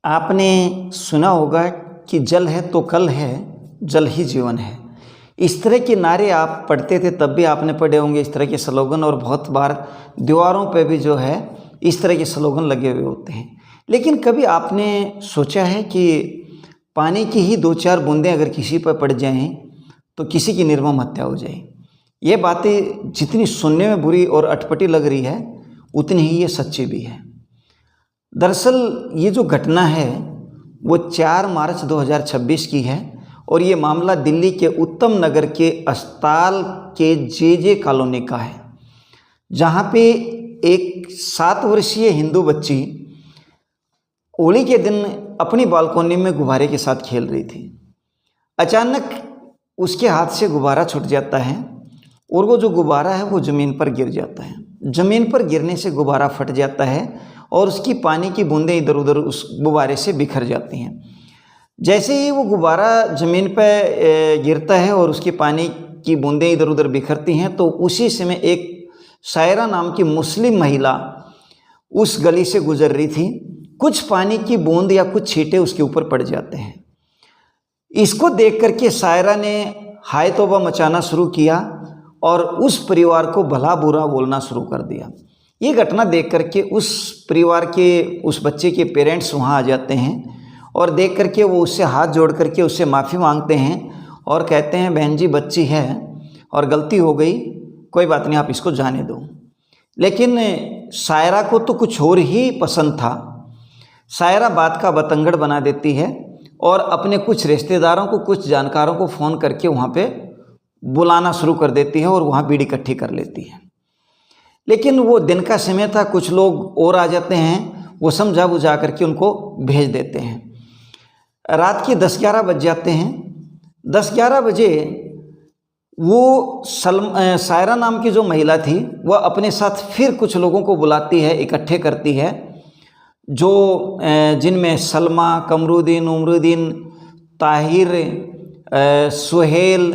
आपने सुना होगा कि जल है तो कल है, जल ही जीवन है। इस तरह के नारे आप पढ़ते थे, तब भी आपने पढ़े होंगे इस तरह के स्लोगन, और बहुत बार दीवारों पे भी जो है इस तरह के स्लोगन लगे हुए होते हैं। लेकिन कभी आपने सोचा है कि पानी की ही 2-4 बूंदें अगर किसी पर पड़ जाएं तो किसी की निर्मम हत्या हो जाए। ये बातें जितनी सुनने में बुरी और अटपटी लग रही है, उतनी ही ये सच्ची भी है। दरअसल ये जो घटना है वो 4 मार्च 2026 की है, और ये मामला दिल्ली के उत्तम नगर के अस्पताल के जे कॉलोनी का है, जहाँ पे एक 7 वर्षीय हिंदू बच्ची होली के दिन अपनी बालकोनी में गुब्बारे के साथ खेल रही थी। अचानक उसके हाथ से गुब्बारा छूट जाता है, और वो जो गुब्बारा है वो ज़मीन पर गिर जाता है। ज़मीन पर गिरने से गुब्बारा फट जाता है और उसकी पानी की बूंदें इधर उधर उस गुब्बारे से बिखर जाती हैं। जैसे ही वो गुब्बारा ज़मीन पर गिरता है और उसकी पानी की बूंदें इधर उधर बिखरती हैं, तो उसी समय एक सायरा नाम की मुस्लिम महिला उस गली से गुजर रही थी। कुछ पानी की बूंद या कुछ छींटे उसके ऊपर पड़ जाते हैं। इसको देख करके सायरा ने हाय तौबा मचाना शुरू किया और उस परिवार को भला बुरा बोलना शुरू कर दिया। ये घटना देख करके उस परिवार के, उस बच्चे के पेरेंट्स वहाँ आ जाते हैं, और देख करके वो उससे हाथ जोड़ करके उससे माफ़ी मांगते हैं और कहते हैं, बहन जी बच्ची है और गलती हो गई, कोई बात नहीं, आप इसको जाने दो। लेकिन सायरा को तो कुछ और ही पसंद था। सायरा बात का बतंगड़ बना देती है और अपने कुछ रिश्तेदारों को, कुछ जानकारों को फ़ोन करके वहाँ पे बुलाना शुरू कर देती है और वहाँ भीड़ इकट्ठी कर लेती है। लेकिन वो दिन का समय था, कुछ लोग और आ जाते हैं, वो समझा बुझा करके उनको भेज देते हैं। रात के 10-11 बज जाते हैं। 10-11 बजे वो सायरा नाम की जो महिला थी वह अपने साथ फिर कुछ लोगों को बुलाती है, इकट्ठे करती है, जो जिनमें सलमा, कमरुद्दीन, उमरुद्दीन, ताहिर, सुहेल,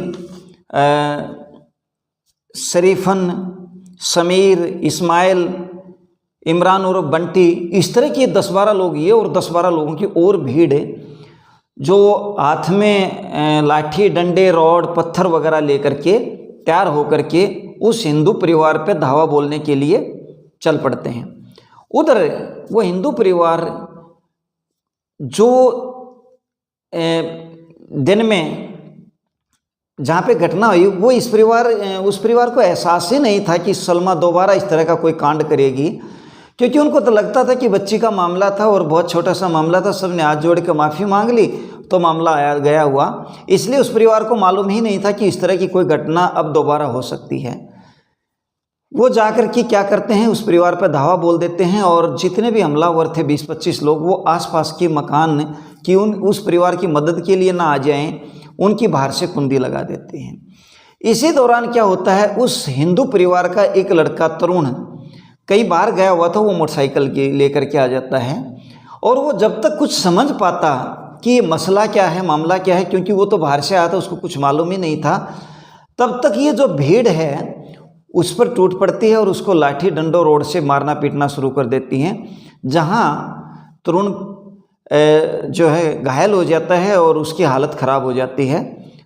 शरीफन, समीर, इस्माइल, इमरान उर्फ बंटी, इस तरह के 10-12 लोग, ये और 10-12 लोगों की और भीड़ है, जो हाथ में लाठी, डंडे, रॉड, पत्थर वगैरह लेकर के तैयार होकर के उस हिंदू परिवार पे धावा बोलने के लिए चल पड़ते हैं। उधर वो हिंदू परिवार जो दिन में जहाँ पे घटना हुई, वो उस परिवार को एहसास ही नहीं था कि सलमा दोबारा इस तरह का कोई कांड करेगी, क्योंकि उनको तो लगता था कि बच्ची का मामला था और बहुत छोटा सा मामला था, सबने हाथ जोड़ के माफ़ी मांग ली तो मामला आया गया हुआ। इसलिए उस परिवार को मालूम ही नहीं था कि इस तरह की कोई घटना अब दोबारा हो सकती है। वो जाकर के क्या करते हैं, उस परिवार पर धावा बोल देते हैं, और जितने भी हमलावर थे 20-25 लोग, वो आसपास के मकान की उस परिवार की मदद के लिए ना आ जाएं, उनकी बाहर से कुंडी लगा देते हैं। इसी दौरान क्या होता है, उस हिंदू परिवार का एक लड़का तरुण कई बार गया हुआ था, वो मोटरसाइकिल के लेकर के आ जाता है, और वो जब तक कुछ समझ पाता कि ये मसला क्या है, मामला क्या है, क्योंकि वो तो बाहर से आया था, उसको कुछ मालूम ही नहीं था, तब तक ये जो भीड़ है उस पर टूट पड़ती है और उसको लाठी, डंडों, रोड से मारना पीटना शुरू कर देती हैं, जहाँ तरुण जो है घायल हो जाता है और उसकी हालत ख़राब हो जाती है।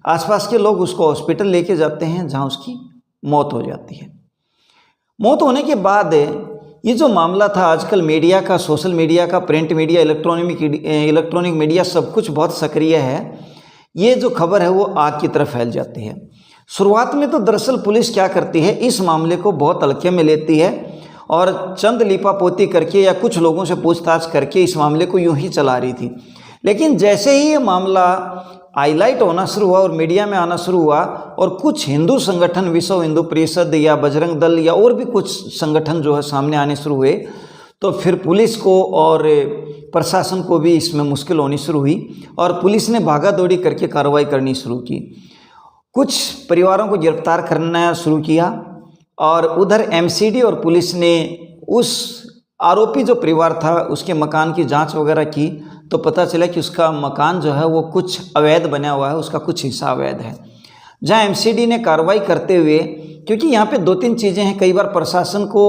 आसपास के लोग उसको हॉस्पिटल लेके जाते हैं, जहाँ उसकी मौत हो जाती है। मौत होने के बाद ये जो मामला था, आजकल मीडिया का, सोशल मीडिया का, प्रिंट मीडिया, इलेक्ट्रॉनिक मीडिया, सब कुछ बहुत सक्रिय है। ये जो खबर है वो आग की तरफ फैल जाती है। शुरुआत में तो दरअसल पुलिस क्या करती है, इस मामले को बहुत हल्के में लेती है और चंद लीपापोती करके या कुछ लोगों से पूछताछ करके इस मामले को यूं ही चला रही थी। लेकिन जैसे ही ये मामला हाईलाइट होना शुरू हुआ और मीडिया में आना शुरू हुआ, और कुछ हिंदू संगठन, विश्व हिंदू परिषद या बजरंग दल या और भी कुछ संगठन जो है सामने आने शुरू हुए, तो फिर पुलिस को और प्रशासन को भी इसमें मुश्किल होनी शुरू हुई, और पुलिस ने भागा दौड़ी करके कार्रवाई करनी शुरू की। कुछ परिवारों को गिरफ्तार करना शुरू किया, और उधर एमसीडी और पुलिस ने उस आरोपी जो परिवार था उसके मकान की जांच वगैरह की, तो पता चला कि उसका मकान जो है वो कुछ अवैध बना हुआ है, उसका कुछ हिस्सा अवैध है। जहां एमसीडी ने कार्रवाई करते हुए, क्योंकि यहाँ पे 2-3 चीज़ें हैं, कई बार प्रशासन को,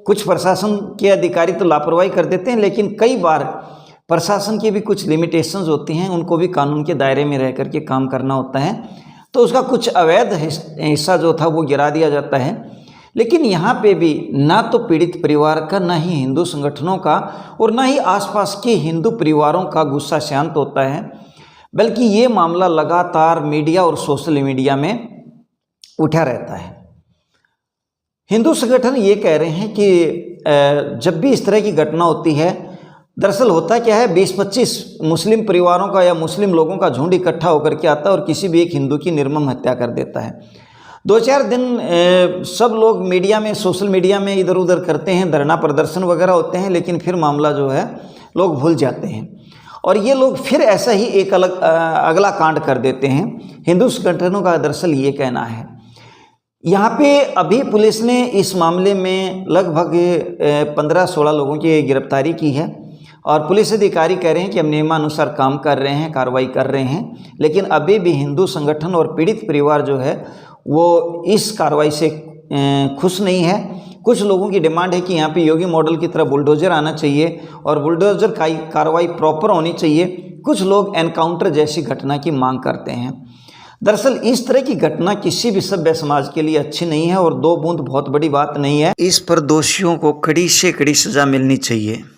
कुछ प्रशासन के अधिकारी तो लापरवाही कर देते हैं, लेकिन कई बार प्रशासन की भी कुछ लिमिटेशंस होती हैं, उनको भी कानून के दायरे में रह करके काम करना होता है। तो उसका कुछ अवैध हिस्सा जो था वो गिरा दिया जाता है। लेकिन यहाँ पे भी ना तो पीड़ित परिवार का, ना ही हिंदू संगठनों का और ना ही आसपास के हिंदू परिवारों का गुस्सा शांत होता है, बल्कि ये मामला लगातार मीडिया और सोशल मीडिया में उठा रहता है। हिंदू संगठन ये कह रहे हैं कि जब भी इस तरह की घटना होती है, दरअसल होता क्या है, 20-25 मुस्लिम परिवारों का या मुस्लिम लोगों का झुंड इकट्ठा होकर के आता है और किसी भी एक हिंदू की निर्मम हत्या कर देता है। 2-4 दिन सब लोग मीडिया में, सोशल मीडिया में इधर उधर करते हैं, धरना प्रदर्शन वगैरह होते हैं, लेकिन फिर मामला जो है लोग भूल जाते हैं और ये लोग फिर ऐसा ही एक अगला कांड कर देते हैं। हिंदू संगठनों का दरअसल ये कहना है। यहाँ पे अभी पुलिस ने इस मामले में लगभग 15-16 लोगों की गिरफ्तारी की है और पुलिस अधिकारी कह रहे हैं कि हम नियमानुसार काम कर रहे हैं, कार्रवाई कर रहे हैं, लेकिन अभी भी हिंदू संगठन और पीड़ित परिवार जो है वो इस कार्रवाई से खुश नहीं है। कुछ लोगों की डिमांड है कि यहाँ पे योगी मॉडल की तरह बुलडोजर आना चाहिए और बुलडोजर का कार्रवाई प्रॉपर होनी चाहिए। कुछ लोग एनकाउंटर जैसी घटना की मांग करते हैं। दरअसल इस तरह की घटना किसी भी सभ्य समाज के लिए अच्छी नहीं है और 2 बूंद बहुत बड़ी बात नहीं है। इस पर दोषियों को कड़ी से कड़ी सजा मिलनी चाहिए।